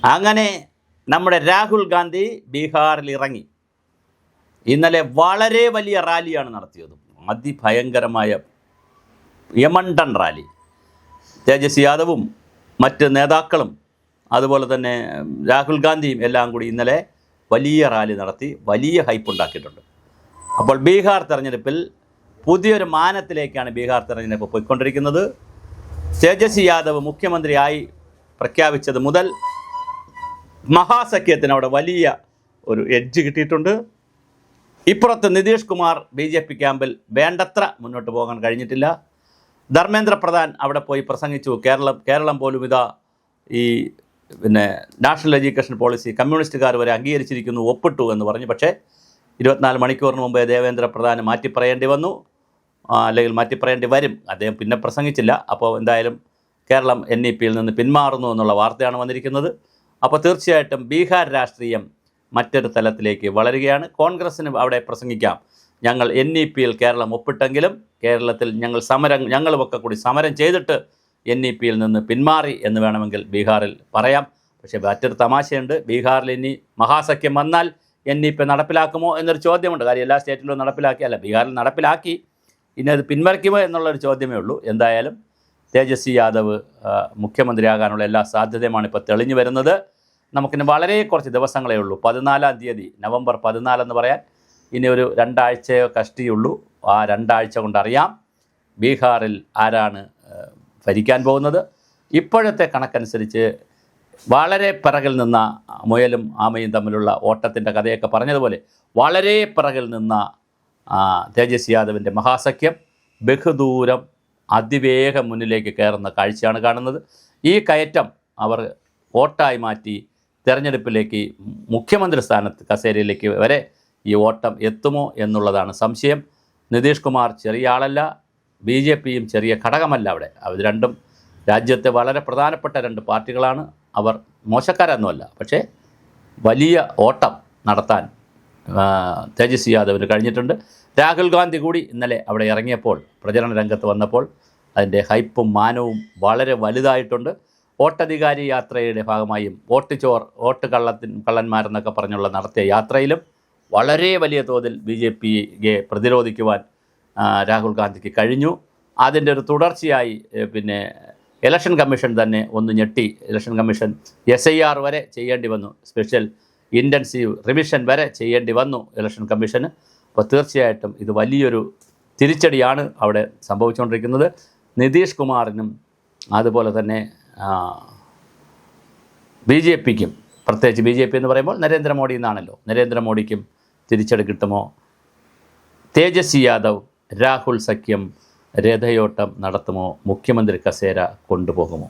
അങ്ങനെ നമ്മുടെ രാഹുൽ ഗാന്ധി ബീഹാറിൽ ഇറങ്ങി. ഇന്നലെ വളരെ വലിയ റാലിയാണ് നടത്തിയത്. അതിഭയങ്കരമായ യമണ്ടൻ റാലി. തേജസ്വി യാദവും മറ്റ് നേതാക്കളും അതുപോലെ തന്നെ രാഹുൽ ഗാന്ധിയും എല്ലാം കൂടി ഇന്നലെ വലിയ റാലി നടത്തി വലിയ ഹൈപ്പ് ഉണ്ടാക്കിയിട്ടുണ്ട്. അപ്പോൾ ബീഹാർ തെരഞ്ഞെടുപ്പിൽ പുതിയൊരു മാനത്തിലേക്കാണ് ബീഹാർ തെരഞ്ഞെടുപ്പ് പോയിക്കൊണ്ടിരിക്കുന്നത്. തേജസ്വി യാദവ് മുഖ്യമന്ത്രിയായി പ്രഖ്യാപിച്ചത് മുതൽ മഹാസഖ്യത്തിന് അവിടെ വലിയ ഒരു എഡ്ജ് കിട്ടിയിട്ടുണ്ട്. ഇപ്പുറത്ത് നിതീഷ് കുമാർ BJP ക്യാമ്പിൽ വേണ്ടത്ര മുന്നോട്ട് പോകാൻ കഴിഞ്ഞിട്ടില്ല. ധർമ്മേന്ദ്ര പ്രധാൻ അവിടെ പോയി പ്രസംഗിച്ചു. കേരളം പോലും ഇതാ ഈ നാഷണൽ എഡ്യൂക്കേഷൻ പോളിസി കമ്മ്യൂണിസ്റ്റുകാർ വരെ അംഗീകരിച്ചിരിക്കുന്നു, ഒപ്പിട്ടു എന്ന് പറഞ്ഞു. പക്ഷേ 24 മണിക്കൂറിന് മുമ്പേ ദേവേന്ദ്ര പ്രധാന് മാറ്റിപ്പറയേണ്ടി വന്നു, അല്ലെങ്കിൽ മാറ്റിപ്പറയേണ്ടി വരും. അദ്ദേഹം പിന്നെ പ്രസംഗിച്ചില്ല. അപ്പോൾ എന്തായാലും കേരളം NEPയിൽ നിന്ന് പിന്മാറുന്നു എന്നുള്ള വാർത്തയാണ് വന്നിരിക്കുന്നത്. അപ്പോൾ തീർച്ചയായിട്ടും ബീഹാർ രാഷ്ട്രീയം മറ്റൊരു തലത്തിലേക്ക് വളരുകയാണ്. കോൺഗ്രസ്സിന് അവിടെ പ്രസംഗിക്കാം, ഞങ്ങൾ NEPയിൽ കേരളം ഒപ്പിട്ടെങ്കിലും കേരളത്തിൽ ഞങ്ങളുമൊക്കെ കൂടി സമരം ചെയ്തിട്ട് NEPയിൽ നിന്ന് പിന്മാറി എന്ന് വേണമെങ്കിൽ ബീഹാറിൽ പറയാം. പക്ഷേ മറ്റൊരു തമാശയുണ്ട്. ബീഹാറിൽ ഇനി മഹാസഖ്യം വന്നാൽ NEP നടപ്പിലാക്കുമോ എന്നൊരു ചോദ്യമുണ്ട്. കാര്യം എല്ലാ സ്റ്റേറ്റിലും നടപ്പിലാക്കിയല്ല, ബീഹാറിൽ നടപ്പിലാക്കി, ഇനി അത് പിൻവലിക്കുമോ എന്നുള്ളൊരു ചോദ്യമേ ഉള്ളൂ. എന്തായാലും തേജസ്വി യാദവ് മുഖ്യമന്ത്രിയാകാനുള്ള എല്ലാ സാധ്യതയുമാണ് ഇപ്പോൾ തെളിഞ്ഞു വരുന്നത്. നമുക്കിനി വളരെ കുറച്ച് ദിവസങ്ങളേ ഉള്ളൂ. 14-ാം തീയതി നവംബർ 14 എന്ന് പറയാൻ ഇനി ഒരു 2 ആഴ്ചയോ കഷ്ടിയുള്ളൂ. ആ 2 ആഴ്ച കൊണ്ടറിയാം ബീഹാറിൽ ആരാണ് ഭരിക്കാൻ പോകുന്നത്. ഇപ്പോഴത്തെ കണക്കനുസരിച്ച് വളരെ പിറകിൽ നിന്ന മുയലും ആമയും തമ്മിലുള്ള ഓട്ടത്തിൻ്റെ കഥയൊക്കെ പറഞ്ഞതുപോലെ വളരെ പിറകിൽ നിന്ന തേജസ്വി യാദവിൻ്റെ മഹാസഖ്യം ബഹുദൂരം അതിവേഗം മുന്നിലേക്ക് കയറുന്ന കാഴ്ചയാണ് കാണുന്നത്. ഈ കയറ്റം അവർ വോട്ടായി മാറ്റി തെരഞ്ഞെടുപ്പിലേക്ക് മുഖ്യമന്ത്രി സ്ഥാനത്ത് കസേരയിലേക്ക് വരെ ഈ ഓട്ടം എത്തുമോ എന്നുള്ളതാണ് സംശയം. നിതീഷ് കുമാർ ചെറിയ ആളല്ല, BJPയും ചെറിയ ഘടകമല്ല. അവിടെ അവർ രണ്ടും രാജ്യത്തെ വളരെ പ്രധാനപ്പെട്ട 2 പാർട്ടികളാണ്. അവർ മോശക്കാരൊന്നുമല്ല. പക്ഷേ വലിയ ഓട്ടം നടത്താൻ തേജസ്വി യാദവിന് കഴിഞ്ഞിട്ടുണ്ട്. രാഹുൽ ഗാന്ധി കൂടി ഇന്നലെ അവിടെ ഇറങ്ങിയപ്പോൾ, പ്രചരണ രംഗത്ത് വന്നപ്പോൾ അതിൻ്റെ ഹൈപ്പും മാനവും വളരെ വലുതായിട്ടുണ്ട്. വോട്ടധികാരി യാത്രയുടെ ഭാഗമായും വോട്ട് കള്ളന്മാരെന്നൊക്കെ പറഞ്ഞുള്ള നടത്തിയ യാത്രയിലും വളരെ വലിയ തോതിൽ BJPയെ പ്രതിരോധിക്കുവാൻ രാഹുൽ ഗാന്ധിക്ക് കഴിഞ്ഞു. അതിൻ്റെ ഒരു തുടർച്ചയായി ഇലക്ഷൻ കമ്മീഷൻ തന്നെ ഒന്ന് ഞെട്ടി. ഇലക്ഷൻ കമ്മീഷൻ SIR വരെ ചെയ്യേണ്ടി വന്നു, സ്പെഷ്യൽ ഇൻറ്റൻസീവ് റിവിഷൻ വരെ ചെയ്യേണ്ടി വന്നു ഇലക്ഷൻ കമ്മീഷന്. അപ്പോൾ തീർച്ചയായിട്ടും ഇത് വലിയൊരു തിരിച്ചടിയാണ് അവിടെ സംഭവിച്ചുകൊണ്ടിരിക്കുന്നത്. നിതീഷ് കുമാറിനും അതുപോലെ തന്നെ BJPക്കും, പ്രത്യേകിച്ച് BJP എന്ന് പറയുമ്പോൾ നരേന്ദ്രമോദി എന്നാണല്ലോ, നരേന്ദ്രമോദിക്കും തിരിച്ചടി കിട്ടുമോ? തേജസ്വി യാദവ് രാഹുൽ സഖ്യം രഥയോട്ടം നടത്തുമോ? മുഖ്യമന്ത്രി കസേര കൊണ്ടുപോകുമോ?